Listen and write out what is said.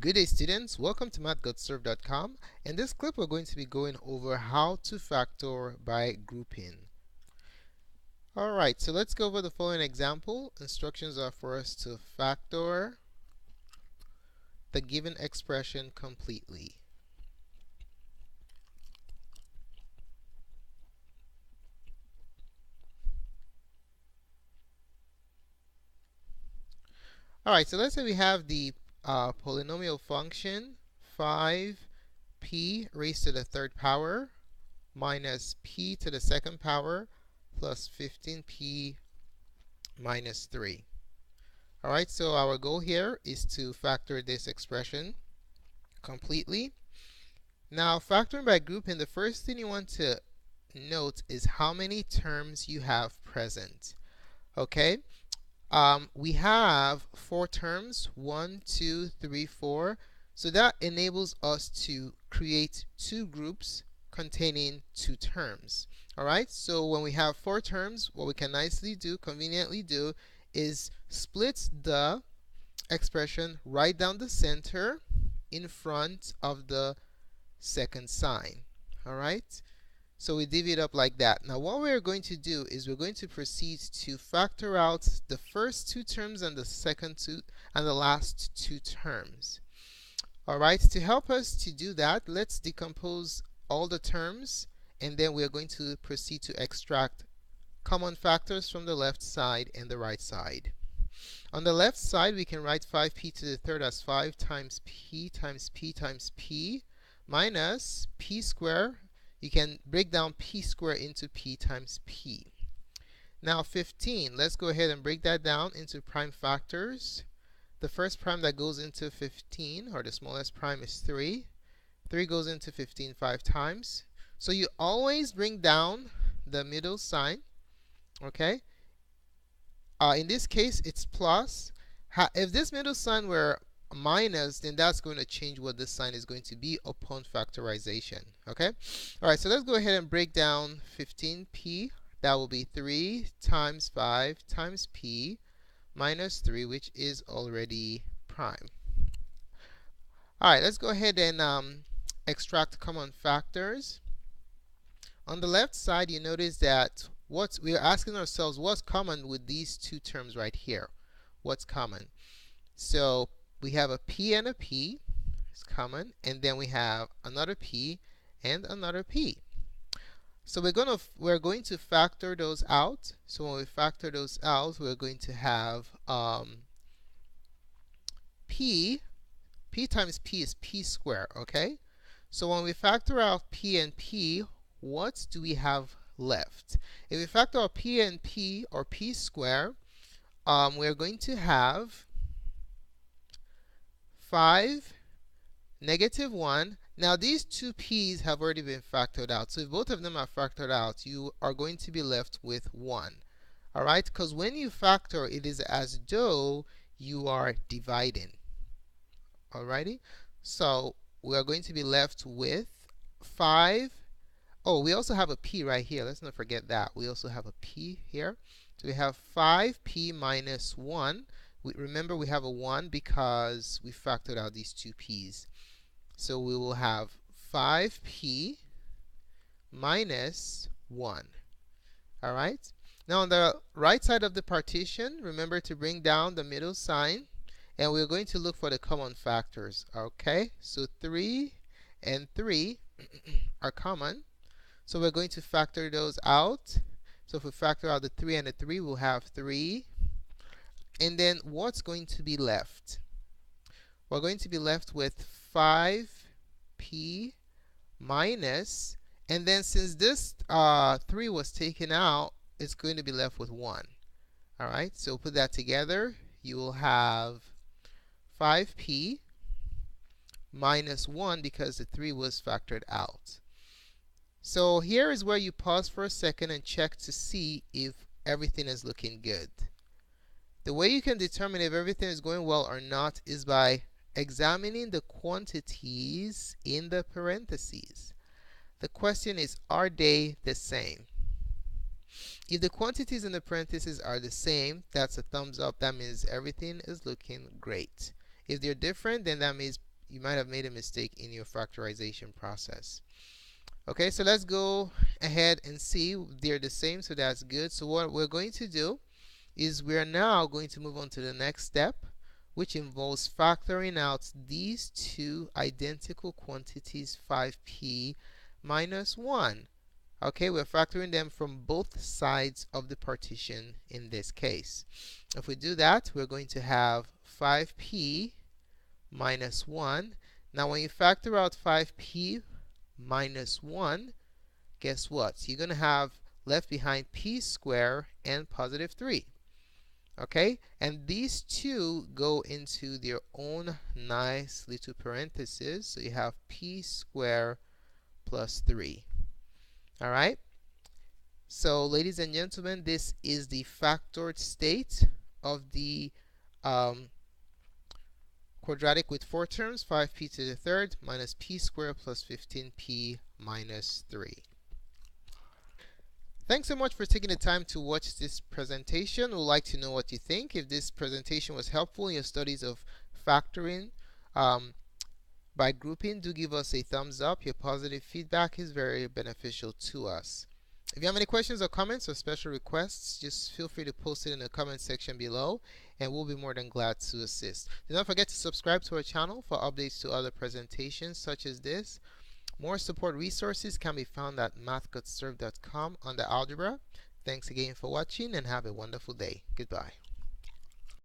Good day, students. Welcome to mathgotserved.com. In this clip, we're going to be going over how to factor by grouping. Alright, so let's go over the following example. Instructions are for us to factor the given expression completely. Alright, so let's say we have the polynomial function 5p raised to the third power minus p to the second power plus 15p minus 3. Alright, so our goal here is to factor this expression completely. Now, factoring by grouping, the first thing you want to note is how many terms you have present. Okay, we have 4 terms, 1, 2, 3, 4. So that enables us to create 2 groups containing 2 terms. Alright, so when we have 4 terms, what we can conveniently do, is split the expression right down the center in front of the second sign. Alright, so we divvy it up like that. Now what we're going to do is we're going to proceed to factor out the first 2 terms and the second 2 and the last 2 terms. Alright, to help us to do that, let's decompose all the terms, and then we're going to proceed to extract common factors from the left side and the right side. On the left side, we can write 5p to the third as 5 times p times p times p minus p squared. You can break down p squared into p times p. Now 15, let's go ahead and break that down into prime factors. The first prime that goes into 15, or the smallest prime, is 3. 3 goes into 15 5 times. So you always bring down the middle sign. Okay? In this case, it's plus. If this middle sign were minus, then that's going to change what this sign is going to be upon factorization. Okay? Alright, so let's go ahead and break down 15p. That will be 3 times 5 times p minus 3, which is already prime. Alright, let's go ahead and extract common factors. On the left side, you notice that we're asking ourselves, what's common with these 2 terms right here? What's common? So we have a p and a p, it's common, and then we have another p and another p. So we're going to factor those out. So when we factor those out, we're going to have p times p is p squared. Okay. So when we factor out p and p, what do we have left? If we factor out p and p, or p squared, we're going to have 5, negative 1. Now these 2 p's have already been factored out. So if both of them are factored out, you are going to be left with 1. Alright, because when you factor, it is as though you are dividing. Alrighty, so we are going to be left with 5. Oh, we also have a p right here. Let's not forget that. We also have a p here. So we have 5p minus 1. Remember, we have a 1 because we factored out these 2 p's. So we will have 5p minus 1. Alright? Now on the right side of the partition, remember to bring down the middle sign. And we're going to look for the common factors. Okay? So 3 and 3 are common. So we're going to factor those out. So if we factor out the 3 and the 3, we'll have 3. And then what's going to be left? We're going to be left with 5p minus, and then since this 3 was taken out, it's going to be left with 1. Alright, so put that together. You will have 5p minus 1 because the 3 was factored out. So here is where you pause for a second and check to see if everything is looking good. The way you can determine if everything is going well or not is by examining the quantities in the parentheses. The question is, are they the same? If the quantities in the parentheses are the same, that's a thumbs up. That means everything is looking great. If they're different, then that means you might have made a mistake in your factorization process. Okay, so let's go ahead and see. They're the same, so that's good. So what we're going to do is we're now going to move on to the next step, which involves factoring out these two identical quantities, 5p minus 1. Okay, we're factoring them from both sides of the partition in this case. If we do that, we're going to have 5p minus 1. Now, when you factor out 5p minus 1, guess what? You're going to have left behind p squared and positive 3. Okay, and these two go into their own nice little parentheses. So you have p squared plus 3. All right. So, ladies and gentlemen, this is the factored state of the quadratic with 4 terms, 5p to the third minus p squared plus 15p minus 3. Thanks so much for taking the time to watch this presentation. We'd like to know what you think. If this presentation was helpful in your studies of factoring by grouping, do give us a thumbs up. Your positive feedback is very beneficial to us. If you have any questions or comments or special requests, just feel free to post it in the comment section below, and we'll be more than glad to assist. Do not forget to subscribe to our channel for updates to other presentations such as this. More support resources can be found at mathgotserved.com under Algebra. Thanks again for watching, and have a wonderful day. Goodbye.